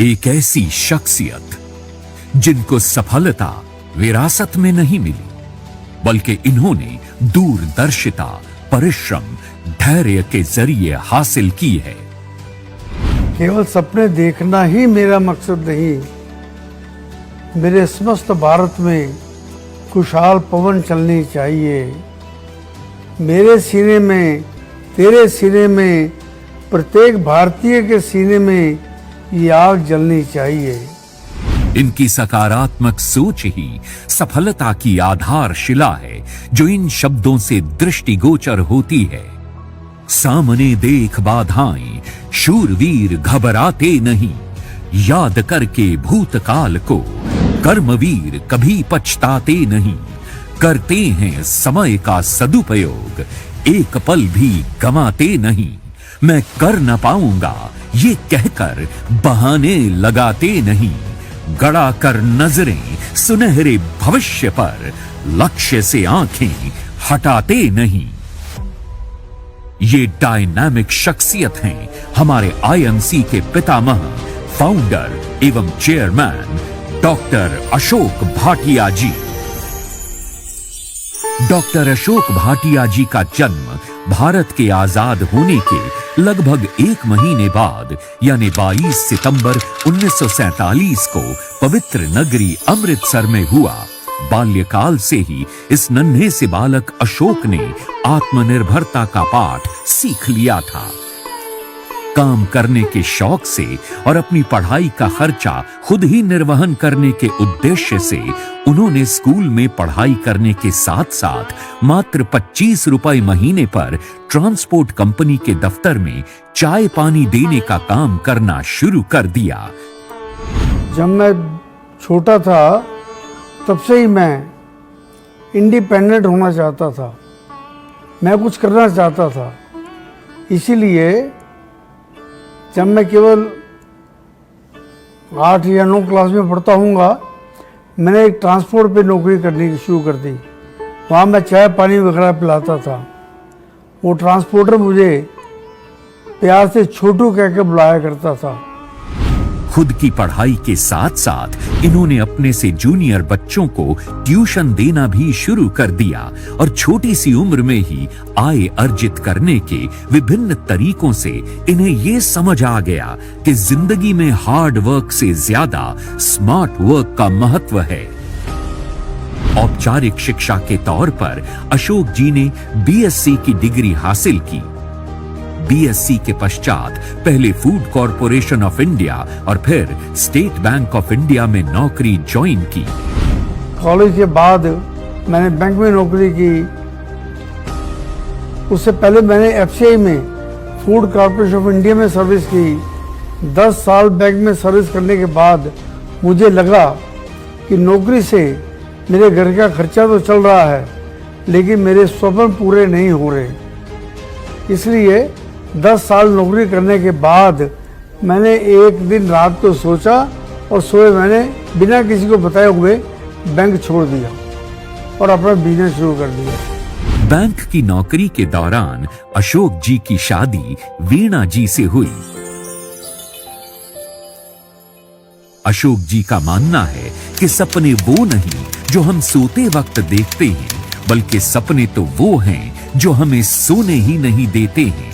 एक ऐसी शख्सियत जिनको सफलता विरासत में नहीं मिली, बल्कि इन्होंने दूरदर्शिता, परिश्रम, धैर्य के जरिए हासिल की है। केवल सपने देखना ही मेरा मकसद नहीं, मेरे समस्त भारत में खुशहाल पवन चलनी चाहिए। मेरे सीने में, तेरे सीने में, प्रत्येक भारतीय के सीने में ये आग जलनी चाहिए। इनकी सकारात्मक सोच ही सफलता की आधारशिला है, जो इन शब्दों से दृष्टिगोचर होती है। सामने देख बाधाएं, शूरवीर घबराते नहीं, याद करके भूतकाल को, कर्मवीर कभी पछताते नहीं, करते हैं समय का सदुपयोग, एक पल भी गंवाते नहीं। मैं कर न पाऊंगा ये कहकर बहाने लगाते नहीं, गड़ा कर नजरें सुनहरे भविष्य पर, लक्ष्य से आंखें हटाते नहीं। ये डायनामिक शख्सियत हैं हमारे आईएमसी के पितामह, फाउंडर एवं चेयरमैन डॉक्टर अशोक भाटिया जी। डॉक्टर अशोक भाटिया जी का जन्म भारत के आजाद होने के लगभग एक महीने बाद यानी 22 सितंबर 1947 को पवित्र नगरी अमृतसर में हुआ। बाल्यकाल से ही इस नन्हे से बालक अशोक ने आत्मनिर्भरता का पाठ सीख लिया था। काम करने के शौक से और अपनी पढ़ाई का खर्चा खुद ही निर्वहन करने के उद्देश्य से उन्होंने स्कूल में पढ़ाई करने के साथ साथ मात्र 25 रुपए महीने पर ट्रांसपोर्ट कंपनी के दफ्तर में चाय पानी देने का काम करना शुरू कर दिया। जब मैं छोटा था तब से ही मैं इंडिपेंडेंट होना चाहता था, मैं कुछ करना चाहता था। इसीलिए जब मैं केवल 8 या 9 क्लास में पढ़ता हूँगा, मैंने एक ट्रांसपोर्ट पे नौकरी करनी शुरू कर दी। वहाँ मैं चाय पानी वगैरह पिलाता था। वो ट्रांसपोर्टर मुझे प्यार से छोटू कह के बुलाया करता था। खुद की पढ़ाई के साथ साथ इन्होंने अपने से जूनियर बच्चों को ट्यूशन देना भी शुरू कर दिया और छोटी सी उम्र में ही आय अर्जित करने के विभिन्न तरीकों से इन्हें ये समझ आ गया कि जिंदगी में हार्ड वर्क से ज्यादा स्मार्ट वर्क का महत्व है। औपचारिक शिक्षा के तौर पर अशोक जी ने बीएससी की डिग्री हासिल की। बीएससी के पश्चात पहले फूड कॉरपोरेशन ऑफ इंडिया और फिर स्टेट बैंक ऑफ इंडिया में नौकरी ज्वाइन की। कॉलेज के बाद मैंने बैंक में नौकरी की। उससे पहले मैंने एफसीआई में फूड कॉरपोरेशन ऑफ इंडिया में सर्विस की। 10 साल बैंक में सर्विस करने के बाद मुझे लगा कि नौकरी से मेरे घर का खर्चा तो चल रहा है, लेकिन मेरे स्वप्न पूरे नहीं हो रहे। इसलिए 10 साल नौकरी करने के बाद मैंने एक दिन रात को सोचा और सोए मैंने बिना किसी को बताए हुए बैंक छोड़ दिया और अपना बिजनेस शुरू कर दिया। बैंक की नौकरी के दौरान अशोक जी की शादी वीणा जी से हुई। अशोक जी का मानना है कि सपने वो नहीं जो हम सोते वक्त देखते हैं, बल्कि सपने तो वो हैं जो हमें सोने ही नहीं देते हैं।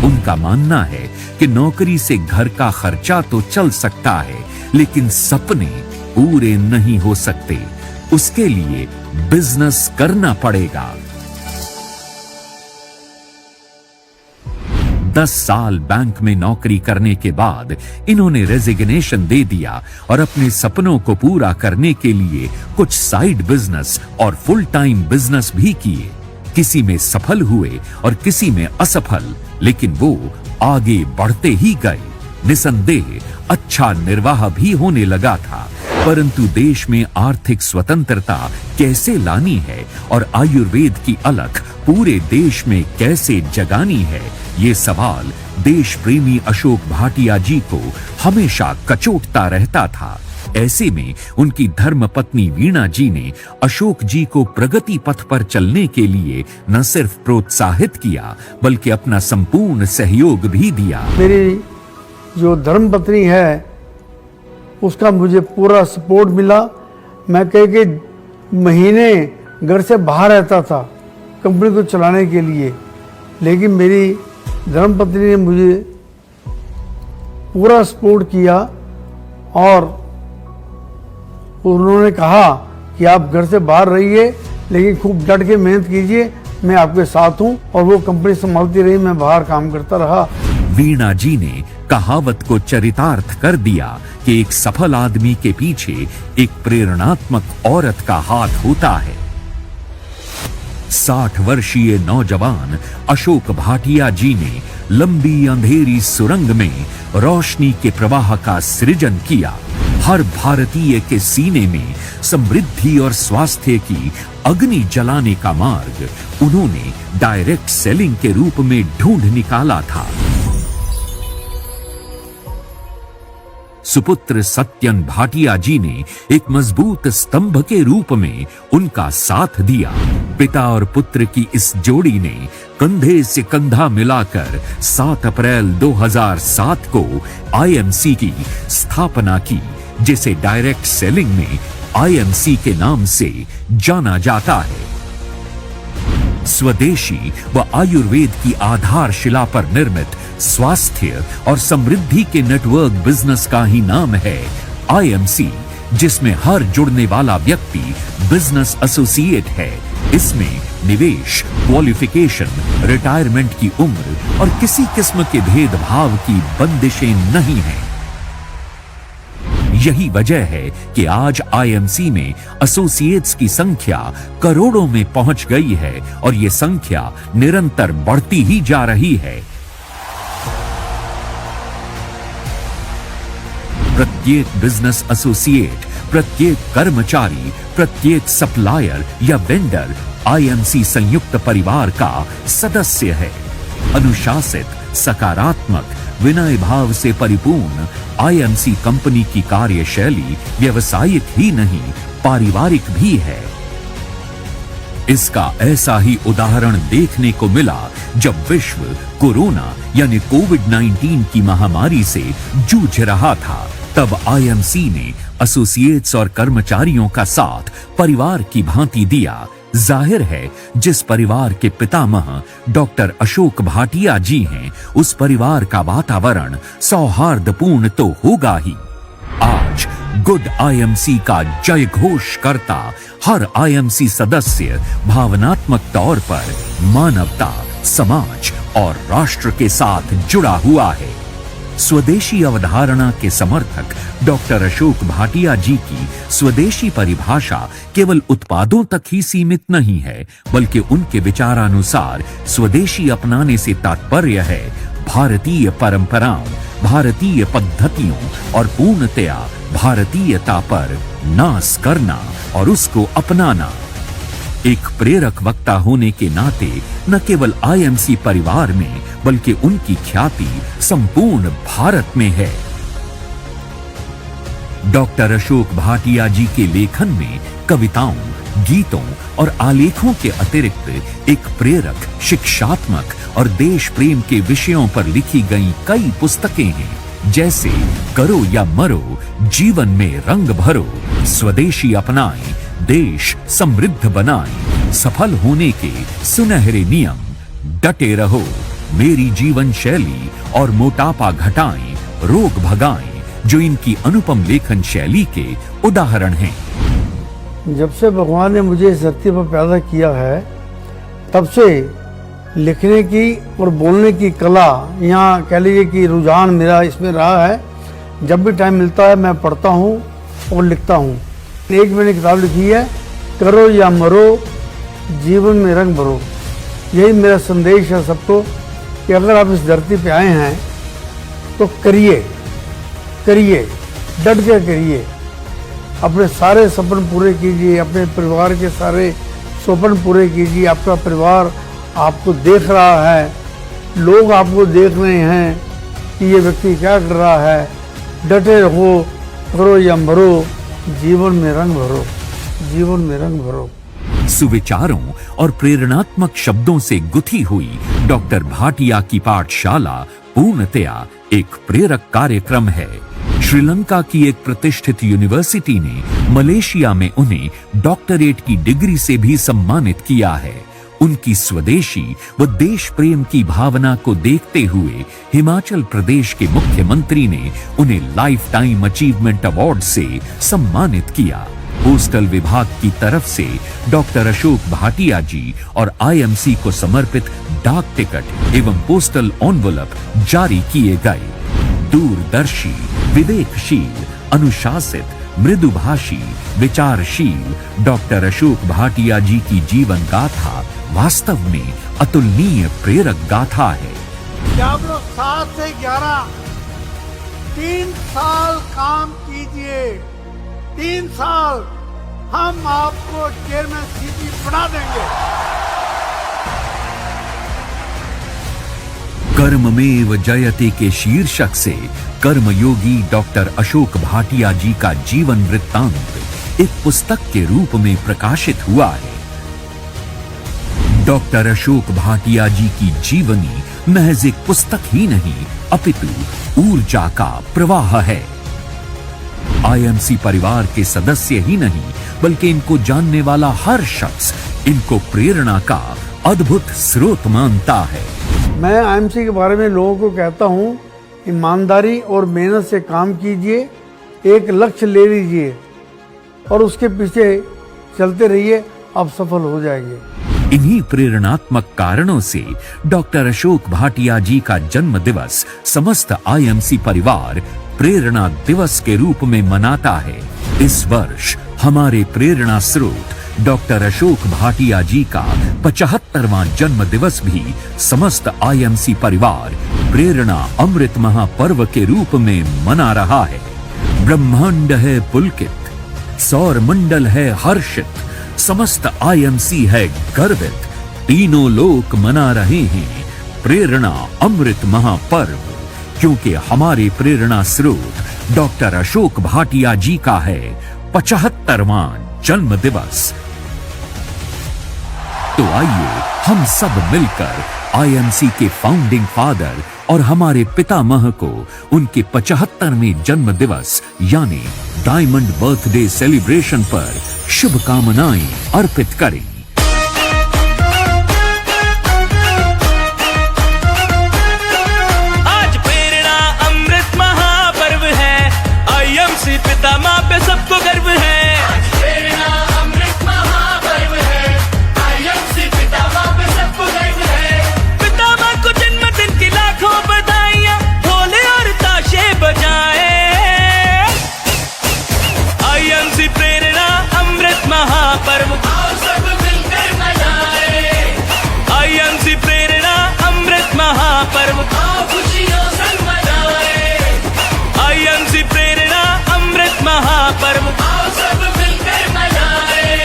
उनका मानना है कि नौकरी से घर का खर्चा तो चल सकता है, लेकिन सपने पूरे नहीं हो सकते। उसके लिए बिजनेस करना पड़ेगा। 10 साल बैंक में नौकरी करने के बाद इन्होंने रेजिग्नेशन दे दिया और अपने सपनों को पूरा करने के लिए कुछ साइड बिजनेस और फुल टाइम बिजनेस भी किए। किसी में सफल हुए और किसी में असफल, लेकिन वो आगे बढ़ते ही गए। निसंदेह अच्छा निर्वाह भी होने लगा था, परंतु देश में आर्थिक स्वतंत्रता कैसे लानी है और आयुर्वेद की अलख पूरे देश में कैसे जगानी है, ये सवाल देश प्रेमी अशोक भाटिया जी को हमेशा कचोटता रहता था। ऐसे में उनकी धर्मपत्नी वीणा जी ने अशोक जी को प्रगति पथ पर चलने के लिए न सिर्फ प्रोत्साहित किया, बल्कि अपना संपूर्ण सहयोग भी दिया। मेरी जो धर्मपत्नी है उसका मुझे पूरा सपोर्ट मिला। मैं कई कई महीने घर से बाहर रहता था कंपनी को चलाने के लिए, लेकिन मेरी धर्मपत्नी ने मुझे पूरा सपोर्ट किया और उन्होंने कहा कि आप घर से बाहर रहिए लेकिन खूब डट के मेहनत कीजिए, मैं आपके साथ हूं। और वो कंपनी संभालती रही, मैं बाहर काम करता रहा। वीणा जी ने कहावत को चरितार्थ कर दिया कि एक सफल आदमी के पीछे एक प्रेरणात्मक औरत का हाथ होता है। 60 वर्षीय नौजवान अशोक भाटिया जी ने लंबी अंधेरी सुरंग में रोशनी के प्रवाह का सृजन किया। हर भारतीय के सीने में समृद्धि और स्वास्थ्य की अग्नि जलाने का मार्ग उन्होंने डायरेक्ट सेलिंग के रूप में ढूंढ निकाला था। सुपुत्र सत्यन भाटिया जी ने एक मजबूत स्तंभ के रूप में उनका साथ दिया। पिता और पुत्र की इस जोड़ी ने कंधे से कंधा मिलाकर 7 अप्रैल 2007 को आईएमसी की स्थापना की, जिसे डायरेक्ट सेलिंग में आईएमसी के नाम से जाना जाता है। स्वदेशी व आयुर्वेद की आधारशिला पर निर्मित स्वास्थ्य और समृद्धि के नेटवर्क बिजनेस का ही नाम है आईएमसी, जिसमें हर जुड़ने वाला व्यक्ति बिजनेस एसोसिएट है। इसमें निवेश, क्वालिफिकेशन, रिटायरमेंट की उम्र और किसी किस्म के भेदभाव की बंदिशें नहीं हैं। यही वजह है कि आज आईएमसी में एसोसिएट्स की संख्या करोड़ों में पहुंच गई है और ये संख्या निरंतर बढ़ती ही जा रही है। प्रत्येक बिजनेस एसोसिएट, प्रत्येक कर्मचारी, प्रत्येक सप्लायर या वेंडर आईएमसी संयुक्त परिवार का सदस्य है। अनुशासित, सकारात्मक, विनय भाव से परिपूर्ण आईएमसी कंपनी की कार्यशैली व्यावसायिक ही नहीं, पारिवारिक भी है। इसका ऐसा ही उदाहरण देखने को मिला जब विश्व कोरोना यानी कोविड-19 की महामारी से जूझ रहा था। तब आईएमसी ने एसोसिएट्स और कर्मचारियों का साथ परिवार की भांति दिया। जाहिर है जिस परिवार के पितामह डॉक्टर अशोक भाटिया जी हैं, उस परिवार का वातावरण सौहार्दपूर्ण तो होगा ही। आज गुड आईएमसी का जय घोष करता हर आईएमसी सदस्य भावनात्मक तौर पर मानवता, समाज और राष्ट्र के साथ जुड़ा हुआ है। स्वदेशी अवधारणा के समर्थक डॉक्टर अशोक भाटिया जी की स्वदेशी परिभाषा केवल उत्पादों तक ही सीमित नहीं है, बल्कि उनके विचारानुसार स्वदेशी अपनाने से तात्पर्य है भारतीय परंपराओं, भारतीय पद्धतियों और पूर्णतया भारतीयता पर नाश करना और उसको अपनाना। एक प्रेरक वक्ता होने के नाते न केवल आईएमसी परिवार में बल्कि उनकी ख्याति संपूर्ण भारत में है। डॉक्टर अशोक भाटिया जी के लेखन में कविताओं, गीतों और आलेखों के अतिरिक्त एक प्रेरक, शिक्षात्मक और देश प्रेम के विषयों पर लिखी गई कई पुस्तकें हैं, जैसे करो या मरो, जीवन में रंग भरो, स्वदेशी अपनाएं, देश समृद्ध बनाएं, सफल होने के सुनहरे नियम, डटे रहो, मेरी जीवन शैली और मोटापा घटाएं, रोग भगाएं, जो इनकी अनुपम लेखन शैली के उदाहरण हैं। जब से भगवान ने मुझे इस धरती पर पैदा किया है, तब से लिखने की और बोलने की कला, यहाँ कह लीजिए कि रुझान मेरा इसमें रहा है। जब भी टाइम मिलता है मैं पढ़ता हूँ और लिखता हूँ। एक मैंने किताब लिखी है, करो या मरो, जीवन में रंग भरो। यही मेरा संदेश है सबको कि अगर आप इस धरती पे आए हैं तो करिए, डट के करिए, अपने सारे सपने पूरे कीजिए, अपने परिवार के सारे सपने पूरे कीजिए। आपका परिवार आपको देख रहा है, लोग आपको देख रहे हैं कि ये व्यक्ति क्या कर रहा है। डटे रहो, करो या मरो, जीवन में रंग भरो, जीवन में रंग भरो। सुविचारों और प्रेरणात्मक शब्दों से गुथी हुई डॉक्टर भाटिया की पाठशाला पूर्णतया एक प्रेरक कार्यक्रम है। श्रीलंका की एक प्रतिष्ठित यूनिवर्सिटी ने मलेशिया में उन्हें डॉक्टरेट की डिग्री से भी सम्मानित किया है। उनकी स्वदेशी व देश प्रेम की भावना को देखते हुए हिमाचल प्रदेश के मुख्यमंत्री ने उन्हें लाइफ टाइम अचीवमेंट अवार्ड से सम्मानित किया। पोस्टल विभाग की तरफ से डॉक्टर अशोक भाटिया जी और आईएमसी को समर्पित डाक टिकट एवं पोस्टल एनवलप जारी किए गए। दूरदर्शी, विवेकशील, अनुशासित, मृदुभाषी, विचारशील डॉक्टर अशोक भाटिया जी की जीवन गाथा वास्तव में अतुलनीय प्रेरक गाथा है। जब 7 से 11 3 साल काम कीजिए, 3 साल हम आपको चेयरमैन सीपी बना देंगे। कर्ममेव जयते के शीर्षक से कर्मयोगी डॉक्टर अशोक भाटिया जी का जीवन वृत्तांत एक पुस्तक के रूप में प्रकाशित हुआ है। डॉक्टर अशोक भाटिया जी की जीवनी महज एक पुस्तक ही नहीं अपितु ऊर्जा का प्रवाह है। आईएमसी परिवार के सदस्य ही नहीं बल्कि इनको जानने वाला हर शख्स इनको प्रेरणा का अद्भुत स्रोत मानता है। मैं आईएमसी के बारे में लोगों को कहता हूं, ईमानदारी और मेहनत से काम कीजिए, एक लक्ष्य ले लीजिए और उसके पीछे चलते रहिए, आप सफल हो जाएंगे। इन्हीं प्रेरणात्मक कारणों से डॉक्टर अशोक भाटिया जी का जन्म दिवस समस्त आईएमसी परिवार प्रेरणा दिवस के रूप में मनाता है। इस वर्ष हमारे प्रेरणा स्रोत डॉक्टर अशोक भाटिया जी का 75वां जन्म दिवस भी समस्त आईएमसी परिवार प्रेरणा अमृत महापर्व के रूप में मना रहा है। ब्रह्मांड है पुलकित, सौर मंडल है हर्षित, समस्त आईएमसी है गर्वित, तीनों लोक मना रहे हैं प्रेरणा अमृत महापर्व, क्योंकि हमारे प्रेरणा स्रोत डॉक्टर अशोक भाटिया जी का है 75वां जन्म दिवस। तो आइए हम सब मिलकर आईएमसी के फाउंडिंग फादर और हमारे पितामह को उनके 75वें जन्म दिवस यानी डायमंड बर्थडे सेलिब्रेशन पर शुभकामनाएं अर्पित करें। आज प्रेरणा अमृत महापर्व है, आईएमसी पितामह पे सबको गर्व है। प्रेरणा अमृत महापर्व है, आईएमसी पितामह पे सबको गर्व है। पितामह को जन्मदिन की लाखों बधाइयां, ढोले और ताशे बजाए। आईएमसी प्रेरणा अमृत महापर्व आओ सब मिलकर मनाए। आईएमसी प्रेरणा अमृत महापर्व आओ खुशियों संग मनाए। आईएमसी प्रेरणा अमृत महापर्व आओ सब मिलकर मनाए।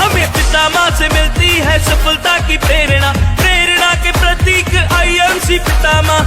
हमें पितामह से मिलती है सफलता की प्रेरणा, प्रेरणा के प्रतीक आईएमसी पितामह।